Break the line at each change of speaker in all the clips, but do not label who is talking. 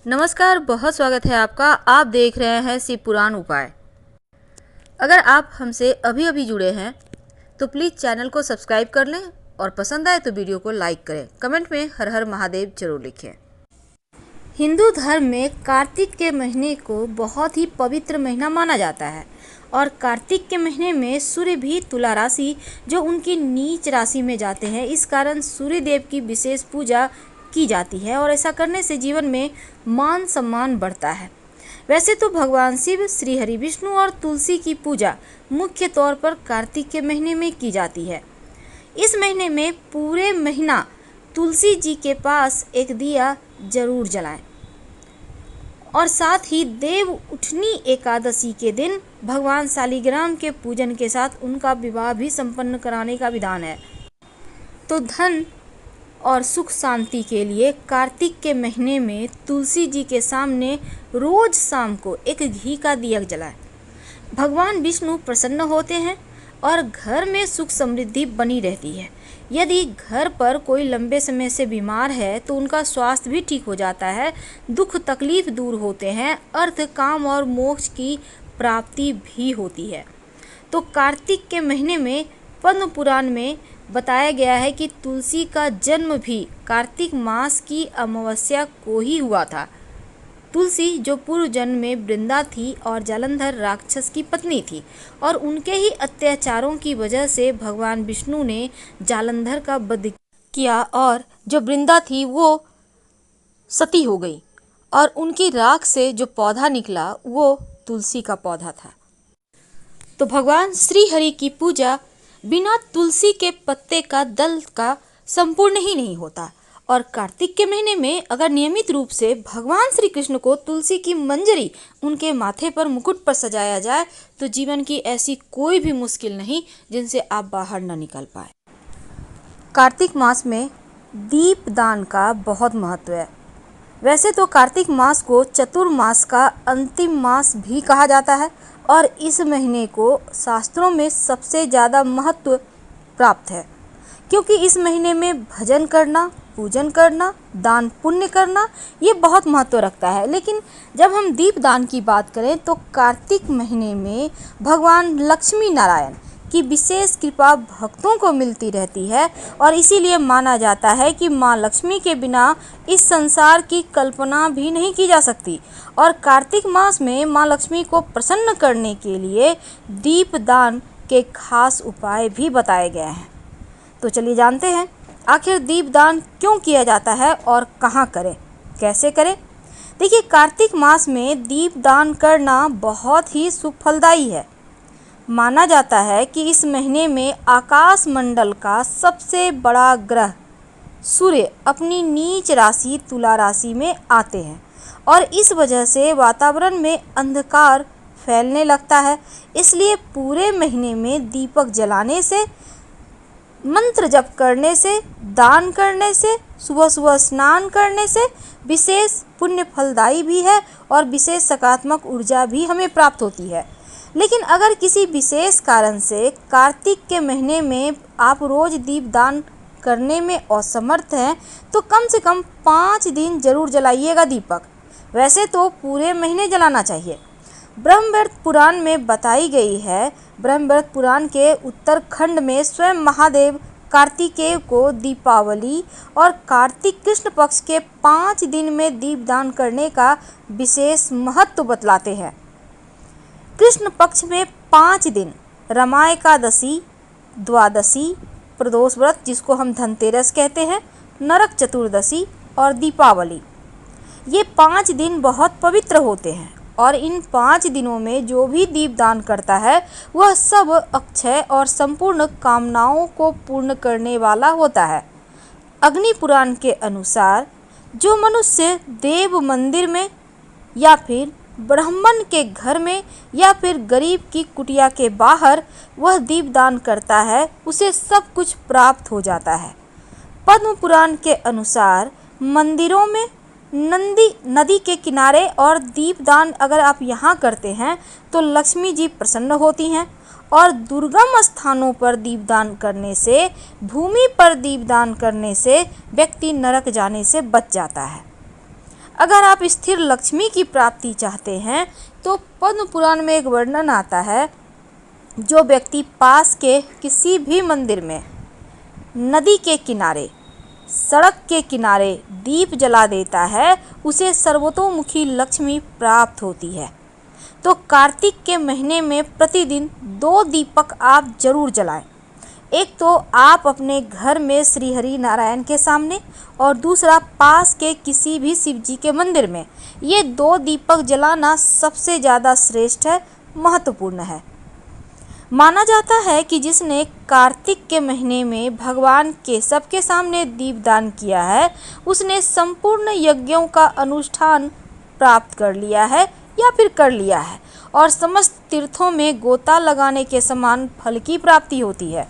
नमस्कार, बहुत स्वागत है आपका। आप देख रहे हैं शिव पुराण उपाय। अगर आप हमसे अभी अभी जुड़े हैं तो प्लीज़ चैनल को सब्सक्राइब कर लें और पसंद आए तो वीडियो को लाइक करें। कमेंट में हर हर महादेव जरूर लिखें। हिंदू धर्म में कार्तिक के महीने को बहुत ही पवित्र महीना माना जाता है और कार्तिक के महीने में सूर्य भी तुला राशि जो उनकी नीच राशि में जाते हैं। इस कारण सूर्य देव की विशेष पूजा की जाती है और ऐसा करने से जीवन में मान सम्मान बढ़ता है। वैसे तो भगवान शिव, श्री हरि विष्णु और तुलसी की पूजा मुख्य तौर पर कार्तिक के महीने में की जाती है। इस महीने में पूरे महीना तुलसी जी के पास एक दिया जरूर जलाएं और साथ ही देव उठनी एकादशी के दिन भगवान शालिग्राम के पूजन के साथ उनका विवाह भी संपन्न कराने का विधान है। तो धन और सुख शांति के लिए कार्तिक के महीने में तुलसी जी के सामने रोज शाम को एक घी का दिया जलाएं। भगवान विष्णु प्रसन्न होते हैं और घर में सुख समृद्धि बनी रहती है। यदि घर पर कोई लंबे समय से बीमार है तो उनका स्वास्थ्य भी ठीक हो जाता है, दुख तकलीफ दूर होते हैं, अर्थ, काम और मोक्ष की प्राप्ति भी होती है। तो कार्तिक के महीने में पद्म पुराण में बताया गया है कि तुलसी का जन्म भी कार्तिक मास की अमावस्या को ही हुआ था। तुलसी जो पूर्व जन्म में वृंदा थी और जालंधर राक्षस की पत्नी थी और उनके ही अत्याचारों की वजह से भगवान विष्णु ने जालंधर का वध किया और जो वृंदा थी वो सती हो गई और उनकी राख से जो पौधा निकला वो तुलसी का पौधा था। तो भगवान श्री हरि की पूजा बिना तुलसी के पत्ते का दल का संपूर्ण ही नहीं होता और कार्तिक के महीने में अगर नियमित रूप से भगवान श्री कृष्ण को तुलसी की मंजरी उनके माथे पर मुकुट पर सजाया जाए तो जीवन की ऐसी कोई भी मुश्किल नहीं जिनसे आप बाहर न निकल पाए। कार्तिक मास में दीप दान का बहुत महत्व है। वैसे तो कार्तिक मास को चतुर्मास का अंतिम मास भी कहा जाता है और इस महीने को शास्त्रों में सबसे ज़्यादा महत्व प्राप्त है क्योंकि इस महीने में भजन करना, पूजन करना, दान पुण्य करना ये बहुत महत्व रखता है। लेकिन जब हम दीप दान की बात करें तो कार्तिक महीने में भगवान लक्ष्मी नारायण की विशेष कृपा भक्तों को मिलती रहती है और इसीलिए माना जाता है कि माँ लक्ष्मी के बिना इस संसार की कल्पना भी नहीं की जा सकती और कार्तिक मास में माँ लक्ष्मी को प्रसन्न करने के लिए दीप दान के खास उपाय भी बताए गए हैं। तो चलिए जानते हैं आखिर दीप दान क्यों किया जाता है और कहाँ करें, कैसे करें। देखिए, कार्तिक मास में दीप दान करना बहुत ही शुभ फलदायी है। माना जाता है कि इस महीने में आकाश मंडल का सबसे बड़ा ग्रह सूर्य अपनी नीच राशि तुला राशि में आते हैं और इस वजह से वातावरण में अंधकार फैलने लगता है। इसलिए पूरे महीने में दीपक जलाने से, मंत्र जप करने से, दान करने से, सुबह सुबह स्नान करने से विशेष पुण्य फलदायी भी है और विशेष सकारात्मक ऊर्जा भी हमें प्राप्त होती है। लेकिन अगर किसी विशेष कारण से कार्तिक के महीने में आप रोज दीप दान करने में असमर्थ हैं तो कम से कम 5 दिन जरूर जलाइएगा दीपक। वैसे तो पूरे महीने जलाना चाहिए। ब्रह्मवैवर्त पुराण में बताई गई है। ब्रह्मवैवर्त पुराण के उत्तरखंड में स्वयं महादेव कार्तिकेय को दीपावली और कार्तिक कृष्ण पक्ष के 5 दिन में दीपदान करने का विशेष महत्व बतलाते हैं। कृष्ण पक्ष में 5 दिन रमा एकादशी, द्वादशी, प्रदोष व्रत जिसको हम धनतेरस कहते हैं, नरक चतुर्दशी और दीपावली, ये 5 दिन बहुत पवित्र होते हैं और इन 5 दिनों में जो भी दीपदान करता है वह सब अक्षय और संपूर्ण कामनाओं को पूर्ण करने वाला होता है। अग्नि पुराण के अनुसार जो मनुष्य देव मंदिर में या फिर ब्राह्मण के घर में या फिर गरीब की कुटिया के बाहर वह दीपदान करता है उसे सब कुछ प्राप्त हो जाता है। पद्म पुराण के अनुसार मंदिरों में, नदी के किनारे और दीपदान अगर आप यहाँ करते हैं तो लक्ष्मी जी प्रसन्न होती हैं और दुर्गम स्थानों पर दीपदान करने से, भूमि पर दीपदान करने से व्यक्ति नरक जाने से बच जाता है। अगर आप स्थिर लक्ष्मी की प्राप्ति चाहते हैं तो पद्म पुराण में एक वर्णन आता है, जो व्यक्ति पास के किसी भी मंदिर में, नदी के किनारे, सड़क के किनारे दीप जला देता है, उसे सर्वतोमुखी लक्ष्मी प्राप्त होती है। तो कार्तिक के महीने में प्रतिदिन 2 दीपक आप जरूर जलाएं। एक तो आप अपने घर में श्री हरि नारायण के सामने, और दूसरा पास के किसी भी शिव जी के मंदिर में। ये 2 दीपक जलाना सबसे ज़्यादा श्रेष्ठ है, महत्वपूर्ण है। माना जाता है कि जिसने कार्तिक के महीने में भगवान केशव के सामने दीपदान किया है, उसने संपूर्ण यज्ञों का अनुष्ठान प्राप्त कर लिया है या फिर कर लिया है, और समस्त तीर्थों में गोता लगाने के समान फल की प्राप्ति होती है।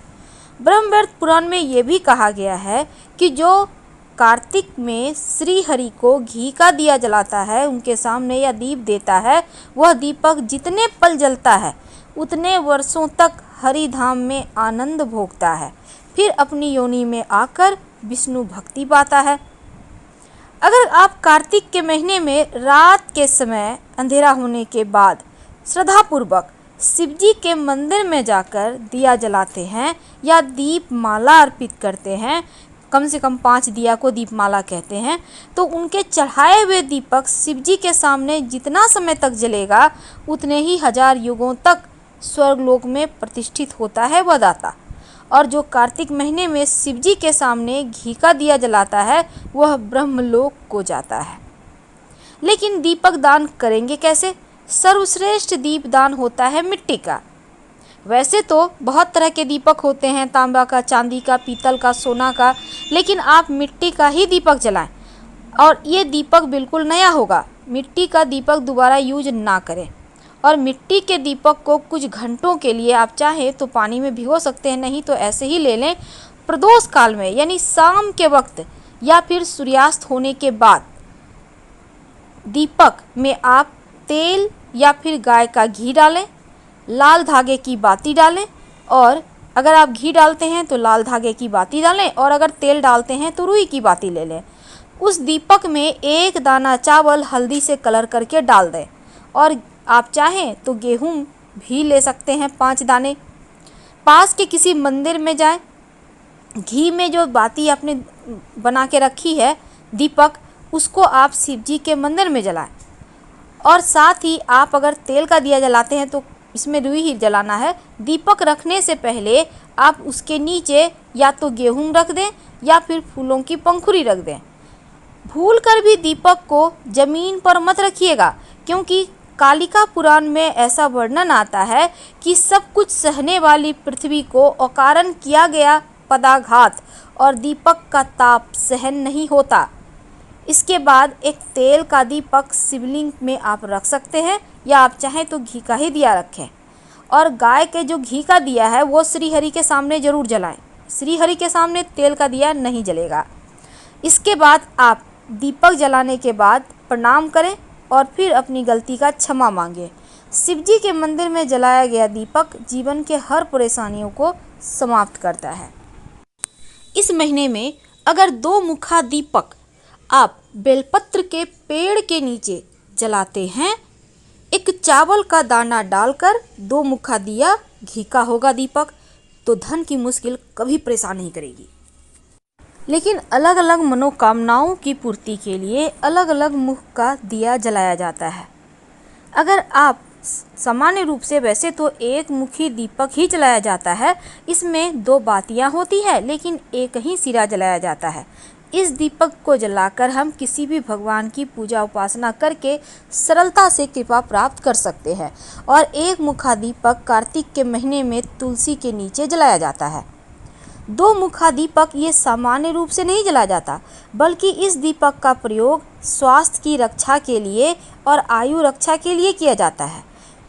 ब्रह्मवैवर्त पुराण में ये भी कहा गया है कि जो कार्तिक में श्री हरि को घी का दिया जलाता है, उनके सामने या दीप देता है, वह दीपक जितने पल जलता है उतने वर्षों तक हरि धाम में आनंद भोगता है, फिर अपनी योनि में आकर विष्णु भक्ति पाता है। अगर आप कार्तिक के महीने में रात के समय अंधेरा होने के बाद श्रद्धापूर्वक शिवजी के मंदिर में जाकर दिया जलाते हैं या दीप माला अर्पित करते हैं, कम से कम 5 दिया को दीपमाला कहते हैं, तो उनके चढ़ाए हुए दीपक शिवजी के सामने जितना समय तक जलेगा उतने ही 1000 युगों तक स्वर्गलोक में प्रतिष्ठित होता है वह दाता। और जो कार्तिक महीने में शिवजी के सामने घी का दिया जलाता है वह ब्रह्मलोक को जाता है। लेकिन दीपक दान करेंगे कैसे? सर्वश्रेष्ठ दीप दान होता है मिट्टी का। वैसे तो बहुत तरह के दीपक होते हैं, तांबा का, चांदी का, पीतल का, सोना का, लेकिन आप मिट्टी का ही दीपक जलाएं। और ये दीपक बिल्कुल नया होगा, मिट्टी का दीपक दोबारा यूज ना करें। और मिट्टी के दीपक को कुछ घंटों के लिए आप चाहें तो पानी में भिगो सकते हैं, नहीं तो ऐसे ही ले लें। प्रदोष काल में यानी शाम के वक्त या फिर सूर्यास्त होने के बाद दीपक में आप तेल या फिर गाय का घी डालें, लाल धागे की बाती डालें, और अगर आप घी डालते हैं तो लाल धागे की बाती डालें, और अगर तेल डालते हैं तो रुई की बाती ले लें। उस दीपक में 1 दाना चावल हल्दी से कलर करके डाल दें, और आप चाहें तो गेहूं भी ले सकते हैं 5 दाने। पास के किसी मंदिर में जाएं, घी में जो बाती आपने बना के रखी है दीपक, उसको आप शिवजी के मंदिर में जलाएं। और साथ ही आप अगर तेल का दिया जलाते हैं तो इसमें रुई ही जलाना है। दीपक रखने से पहले आप उसके नीचे या तो गेहूं रख दें या फिर फूलों की पंखुड़ी रख दें। भूल कर भी दीपक को जमीन पर मत रखिएगा, क्योंकि कालिका पुराण में ऐसा वर्णन आता है कि सब कुछ सहने वाली पृथ्वी को अकारण किया गया पदाघात और दीपक का ताप सहन नहीं होता। इसके बाद एक तेल का दीपक शिवलिंग में आप रख सकते हैं, या आप चाहें तो घी का ही दिया रखें। और गाय के जो घी का दिया है वो श्री हरि के सामने ज़रूर जलाएं। श्री हरि के सामने तेल का दिया नहीं जलेगा। इसके बाद आप दीपक जलाने के बाद प्रणाम करें और फिर अपनी गलती का क्षमा मांगें। शिवजी के मंदिर में जलाया गया दीपक जीवन के हर परेशानियों को समाप्त करता है। इस महीने में अगर 2 मुखा दीपक आप बेलपत्र के पेड़ के नीचे जलाते हैं, एक चावल का दाना डालकर 2 मुखा दिया, घी का होगा दीपक, तो धन की मुश्किल कभी परेशान नहीं करेगी। लेकिन अलग अलग मनोकामनाओं की पूर्ति के लिए अलग अलग मुख का दिया जलाया जाता है। अगर आप सामान्य रूप से वैसे तो 1 मुखी दीपक ही जलाया जाता है, इसमें 2 बातियां होती है लेकिन एक ही सिरा जलाया जाता है। इस दीपक को जलाकर हम किसी भी भगवान की पूजा उपासना करके सरलता से कृपा प्राप्त कर सकते हैं। और 1 मुखा दीपक कार्तिक के महीने में तुलसी के नीचे जलाया जाता है। 2 मुखा दीपक ये सामान्य रूप से नहीं जलाया जाता, बल्कि इस दीपक का प्रयोग स्वास्थ्य की रक्षा के लिए और आयु रक्षा के लिए किया जाता है।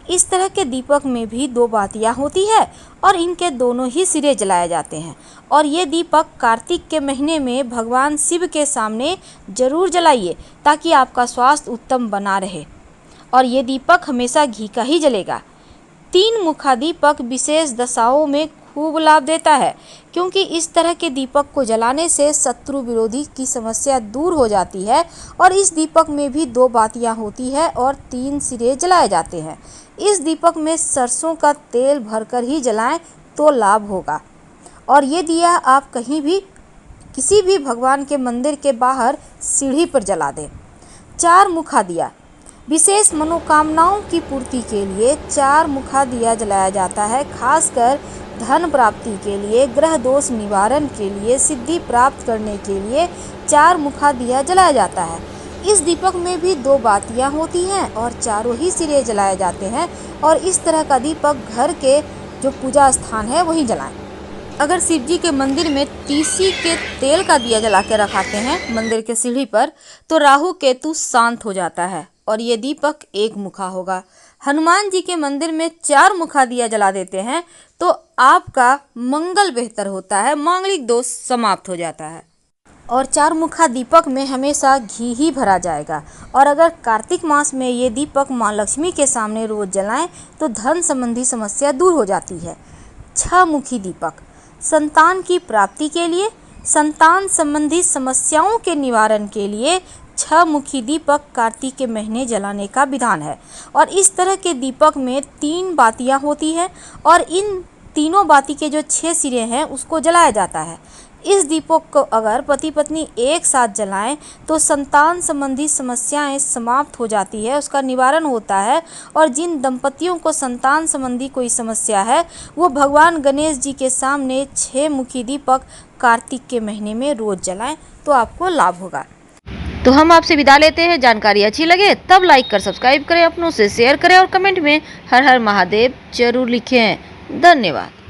इस तरह के दीपक में भी 2 बातियां होती है और इनके दोनों ही सिरे जलाए जाते हैं। और ये दीपक कार्तिक के महीने में भगवान शिव के सामने जरूर जलाइए, ताकि आपका स्वास्थ्य उत्तम बना रहे। और ये दीपक हमेशा घी का ही जलेगा। 3 मुखा दीपक विशेष दशाओं में खूब लाभ देता है, क्योंकि इस तरह के दीपक को जलाने से शत्रु विरोधी की समस्या दूर हो जाती है। और इस दीपक में भी 2 बातियां होती है और 3 सिरे जलाए जाते हैं। इस दीपक में सरसों का तेल भरकर ही जलाएं तो लाभ होगा। और ये दिया आप कहीं भी किसी भी भगवान के मंदिर के बाहर सीढ़ी पर जला दें। 4 मुखा दिया। विशेष मनोकामनाओं की पूर्ति के लिए 4 मुखा दिया जलाया जाता है। खासकर धन प्राप्ति के लिए, ग्रह दोष निवारण के लिए, सिद्धि प्राप्त करने के लिए 4 मुखा दिया जलाया जाता है। इस दीपक में भी 2 बातियां होती हैं और चारों ही सिरे जलाए जाते हैं। और इस तरह का दीपक घर के जो पूजा स्थान है वहीं जलाएं। अगर शिव जी के मंदिर में तीसी के तेल का दिया जला के रखाते हैं मंदिर के सीढ़ी पर, तो राहु केतु शांत हो जाता है और ये दीपक 1 मुखा होगा। हनुमान जी के मंदिर में 4 मुखा दिया जला देते हैं तो आपका मंगल बेहतर होता है, मांगलिक दोष समाप्त हो जाता है। और 4 मुखा दीपक में हमेशा घी ही भरा जाएगा। और अगर कार्तिक मास में ये दीपक माँ लक्ष्मी के सामने रोज जलाएं तो धन संबंधी समस्या दूर हो जाती है। 6 मुखी दीपक संतान की प्राप्ति के लिए, संतान संबंधी समस्याओं के निवारण के लिए 6 मुखी दीपक कार्तिक के महीने जलाने का विधान है। और इस तरह के दीपक में 3 बातियां होती हैं और इन तीनों बाती के जो 6 सिरे हैं उसको जलाया जाता है। इस दीपक को अगर पति पत्नी एक साथ जलाएं तो संतान संबंधी समस्याएं समाप्त हो जाती है, उसका निवारण होता है। और जिन दंपतियों को संतान संबंधी कोई समस्या है वो भगवान गणेश जी के सामने 6 मुखी दीपक कार्तिक के महीने में रोज जलाएं तो आपको लाभ होगा। तो हम आपसे विदा लेते हैं। जानकारी अच्छी लगे तब लाइक कर सब्सक्राइब करें, अपनों से शेयर करें और कमेंट में हर हर महादेव जरूर लिखें। धन्यवाद।